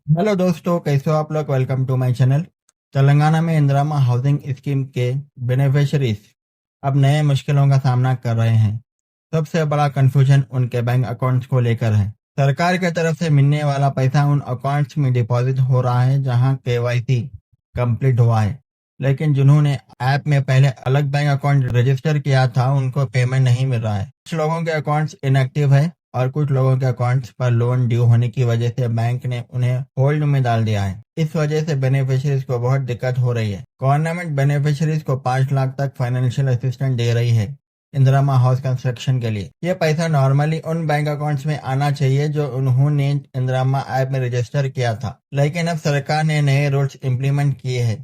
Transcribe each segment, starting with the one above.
Hello दोस्तों, कैसे हो आप लोग। Welcome to my channel. Telangana में इंदिरा हाउसिंग स्कीम के बेनिफिशरीज अब नए मुश्किलों का सामना कर रहे हैं। सबसे बड़ा कंफ्यूजन उनके बैंक अकाउंट्स को लेकर है। सरकार की तरफ से मिलने वाला पैसा उन अकाउंट्स में डिपॉजिट हो रहा है जहां केवाईसी कंप्लीट हुआ है, लेकिन जिन्होंने ऐप में पहले अलग बैंक अकाउंट रजिस्टर किया था उनको पेमेंट नहीं मिल रहा है। कुछ लोगों के अकाउंट्स इनएक्टिव है और कुछ लोगों के अकाउंट्स पर लोन ड्यू होने की वजह से बैंक ने उन्हें होल्ड में डाल दिया है। इस वजह से बेनिफिशरीज को बहुत दिक्कत हो रही है। गवर्नमेंट बेनिफिशरीज को 5 लाख तक फाइनेंशियल असिस्टेंस दे रही है इंदिरा हाउस कंस्ट्रक्शन के लिए। यह पैसा नॉर्मली उन बैंक अकाउंट्स में आना चाहिए जो उन्होंने इंदिरा ऐप में रजिस्टर किया था, लेकिन अब सरकार ने नए रूल्स इम्प्लीमेंट किए हैं।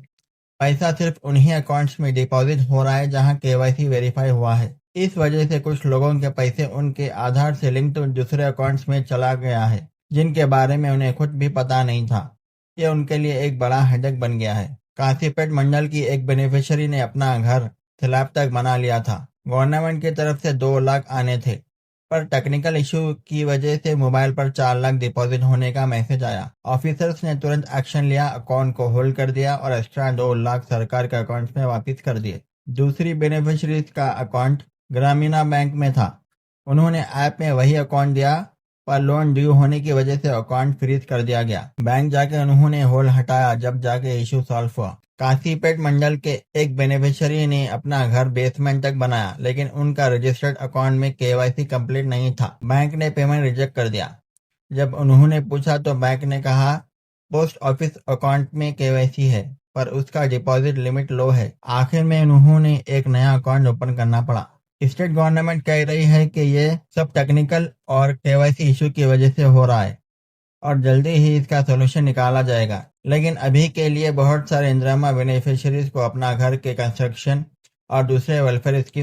पैसा सिर्फ उन्हीं अकाउंट्स में डिपॉजिट हो रहा है जहां केवाईसी वेरीफाई हुआ है। इस वजह से कुछ लोगों के पैसे उनके आधार से लिंक्ड दूसरे अकाउंट्स में चला गया है, जिनके बारे में उन्हें खुद भी पता नहीं था। ये उनके लिए एक बड़ा हेडेक बन गया है। काशीपेट मंडल की एक बेनिफिशियरी ने अपना घर स्लैब तक बना लिया था। गवर्नमेंट की तरफ से 2 लाख आने थे, पर टेक्निकल इशू की वजह से मोबाइल पर 4 लाख डिपॉजिट होने का मैसेज आया। ऑफिसर्स ने तुरंत एक्शन लिया, अकाउंट को होल्ड कर दिया और एक्स्ट्रा 2 लाख सरकार के अकाउंट में वापस कर दिए। दूसरी बेनिफिशरीज का अकाउंट ग्रामीणा बैंक में था। उन्होंने ऐप में वही अकाउंट दिया, पर लोन ड्यू होने की वजह से अकाउंट फ्रीज कर दिया गया। बैंक जाके उन्होंने होल्ड हटाया, जब जाके इशू सॉल्व हुआ। काशीपेट मंडल के एक बेनिफिशियरी ने अपना घर बेसमेंट तक बनाया, लेकिन उनका रजिस्टर्ड अकाउंट में केवाईसी कंप्लीट नहीं था। बैंक ने पेमेंट रिजेक्ट कर दिया। जब उन्होंने पूछा तो बैंक ने कहा पोस्ट ऑफिस अकाउंट में केवाईसी है, पर उसका डिपॉजिट लिमिट लो है। आखिर में उन्होंने एक नया अकाउंट ओपन करना पड़ा। स्टेट गवर्नमेंट कह रही है कि ये सब टेक्निकल और केवाईसी इशू की वजह से हो रहा है और जल्दी ही इसका सोल्यूशन निकाला जाएगा। लेकिन अभी के लिए बहुत सारे इंदिरा बेनिफिशरीज को अपना घर के कंस्ट्रक्शन और दूसरे वेलफेयर स्कीम